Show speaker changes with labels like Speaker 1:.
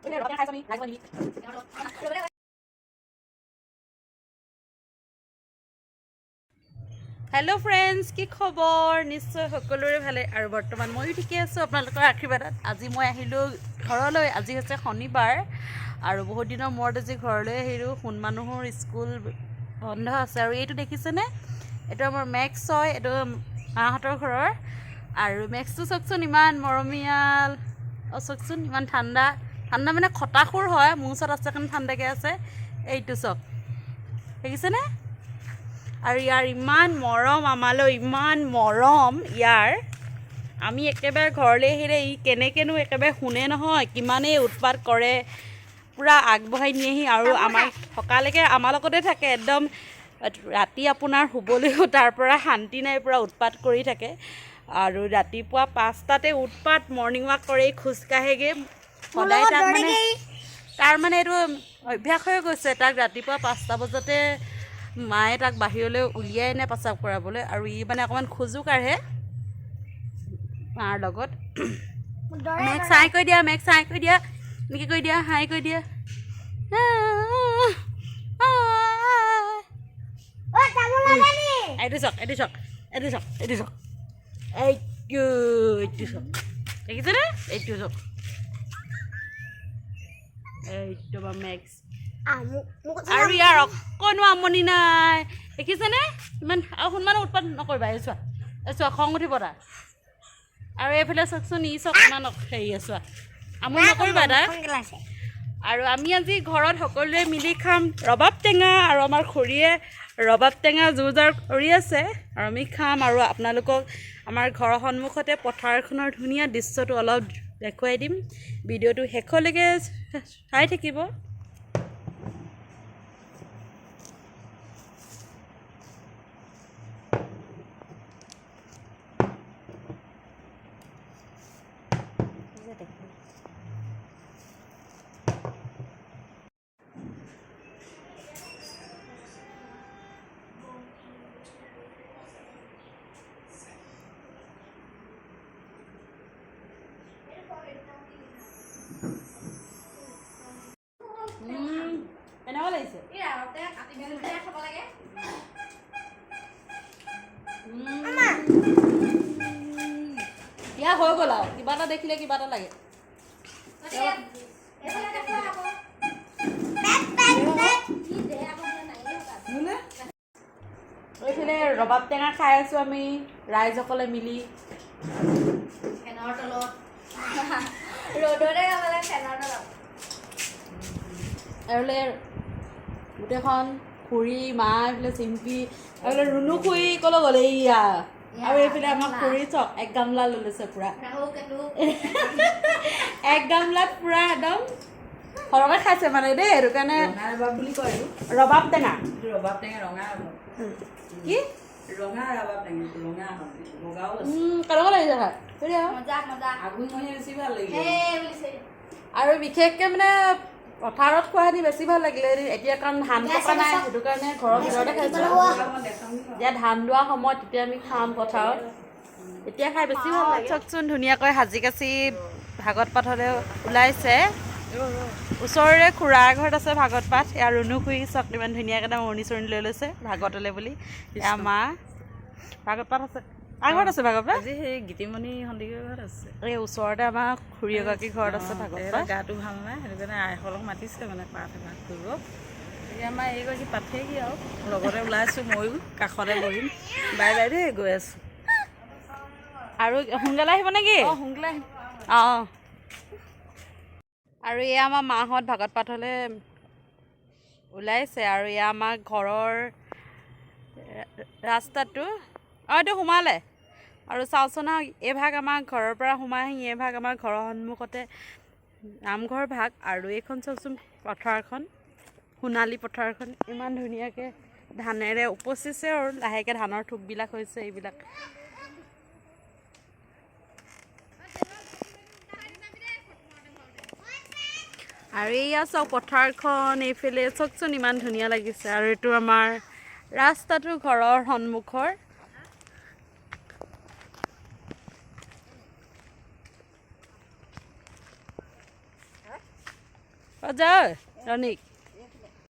Speaker 1: Hello' friends, কি খবৰ? নিশ্চয় সকলোৰে ভালে আৰু বৰ্তমান ময়ো ঠিকে আছোঁ আপোনালোকৰ আশীৰ্বাদত। আজি মই আহিলোঁ ঘৰলৈ। আজি হৈছে শনিবাৰ আৰু বহুত দিনৰ মূৰত আজি ঘৰলৈ আহিলোঁ। সোণ মানুহৰ স্কুল বন্ধ আছে আৰু এইটো দেখিছেনে? এইটো আমাৰ মেক্স হয়, এইটো মাহঁতৰ ঘৰৰ। আৰু মেক্সটো চাওকচোন ইমান মৰমীয়াল। চাওকচোন ইমান ঠাণ্ডা ঠাণ্ডা মানে খটাসুৰ হয়, মোৰ ওচৰত আছে কাৰণে ঠাণ্ডাকৈ আছে। এইটো চাওক, দেখিছেনে? আৰু ইয়াৰ ইমান মৰম, আমালৈ ইমান মৰম ইয়াৰ। আমি একেবাৰে ঘৰলৈ আহিলে ই কেনেকৈনো একেবাৰে শুনে নহয়, কিমানেই উৎপাত কৰে, পূৰা আগবঢ়াই নিয়েহি আৰু আমাৰ থকালৈকে আমাৰ লগতে থাকে। একদম ৰাতি আপোনাৰ শুবলৈও তাৰ পৰা শান্তি নাই, পূৰা উৎপাত কৰি থাকে। আৰু ৰাতিপুৱা 5টাতে উৎপাত, মৰ্ণিং ৱাক কৰি খোজকাঢ়েগৈ সদায়। তাৰ মানে এইটো অভ্যাস হৈ গৈছে। তাক ৰাতিপুৱা 5টা বজাতে মায়ে তাক বাহিৰলৈ উলিয়াই নে প্ৰস্ৰাৱ কৰাবলৈ, আৰু ই মানে অকণমান খোজো কাঢ়ে মাৰ লগত। মেক্স হাই কৰি দিয়া, মেক্স হাই কৰি দিয়া, এনেকৈ কৰি দিয়া, হাই কৰি দিয়া। এইটো চাওক, এইটো চাওক, এইটো চাওক, এইটো চাওক, এইটো চাওক, দেখিছেনে? এইটো চাওক, এইটো বা মেক্স। আৰু ইয়াৰ অকণো আমনি নাই, দেখিছেনে? ইমান আৰু সোনমানে উৎপাত নকৰিবা। এই চোৱা, এই চোৱা, খং উঠিব তাৰ। আৰু এইফালে চাওকচোন, ই চাওক ইমান হেৰি চোৱা, আমনি নকৰিবা তাৰ। আৰু আমি আজি ঘৰত সকলোৱে মিলি খাম ৰবাব টেঙা, আৰু আমাৰ খুৰীয়ে ৰবাব টেঙা যোৰ কৰি আছে আৰু আমি খাম। আৰু আপোনালোকক আমাৰ ঘৰৰ সন্মুখতে পথাৰখনৰ ধুনীয়া দৃশ্যটো অলপ দেখুৱাই দিম। ভিডিঅ'টো শেষলৈকে চাই থাকিব। কেনেকুৱা লাগিছে? ইয়া হৈ গ'ল আৰু কিবা এটা দেখিলে কিবা এটা লাগে। এইফালে ৰবাব টেঙা খাই আছোঁ আমি ৰাইজসকলে মিলি ফেনৰ তলত। ৰ'দতে খাবলৈ ফেনৰ তলত। এইফালে গোটেইখন খুৰী, মা, এইফালে চিম্পী, এইফালে ৰুণু খুৰী ক'লৈ গ'ল? এইয়া। আৰু এইফালে আমাৰ খুৰী চক এক গামলা লৈ লৈছে পূৰা। এক গামলাত পূৰা একদম সৰহকৈ খাইছে মানে দেই। সেইটো কাৰণে ৰবাব বুলি কয়। ৰবাব টেঙা, ৰবাব টেঙা ৰঙা কি ৰঙা ৰবাব টেঙা, ৰঙা বগাও আছে। কেনেকুৱা লাগিছে খাই? বেছি ভাল লাগিলে। আৰু বিশেষকৈ মানে পথাৰত খোৱাহেঁতেন বেছি ভাল লাগিলে। এতিয়া কাৰণ ধান পকা নাই, সেইটো কাৰণে ঘৰৰ ভিতৰতে খাইছোঁ। এতিয়া ধান দোৱা সময়ত তেতিয়া আমি খাম পথাৰত, এতিয়া খাই বেছি ভাল লাগে। চাওকচোন ধুনীয়াকৈ সাজি কাচি ভাগত পাতলৈ ওলাইছে। ওচৰৰে খুৰাৰ ঘৰত আছে ভাগত পাত। এয়া ৰুণু খুৰী চাওক ইমান ধুনীয়াকৈ এটা মৰণি চৰণি লৈ লৈছে ভাগতলৈ বুলি। এয়া মা ভাগত পাত আছে, কাৰ ঘৰত আছে ভাগত পাত? আজি সেই গীতিমণি সন্দিকৈৰ ঘৰত আছে। এই ওচৰতে আমাৰ খুৰী এগৰাকীৰ ঘৰত আছে ভাগত পাত। গাটো ভাল নাই, সেইটো কাৰণে আইসকলক মাতিছে মানে পাত এভাগ কৰিব। গতিকে আমাৰ এইগৰাকী পাতেগৈ আৰু লগতে ওলাইছোঁ, ময়ো কাষতে বহিম। বাই বাই দেই, গৈ আছোঁ। আৰু সোনকালে আহিব নেকি? অঁ, সোনকালে আহিম। অঁ। আৰু এয়া আমাৰ মাহঁত ভাগত পাতলৈ ওলাইছে। আৰু এয়া আমাৰ ঘৰৰ ৰাস্তাটো, অঁ এইটো সোমালে। আৰু চাওঁচোন আৰু এইভাগ আমাৰ ঘৰৰ পৰা সোমাই আহি এইভাগ আমাৰ ঘৰৰ সন্মুখতে নামঘৰ ভাগ। আৰু এইখন চাওকচোন পথাৰখন, সোণালী পথাৰখন ইমান ধুনীয়াকৈ ধানেৰে উপচিছে আৰু লাহেকৈ ধানৰ থোকবিলাক হৈছে এইবিলাক। আৰু এইয়া চাওক পথাৰখন, এইফালে চাওকচোন ইমান ধুনীয়া লাগিছে। আৰু এইটো আমাৰ ৰাস্তাটো ঘৰৰ সন্মুখৰ। যা ৰণিক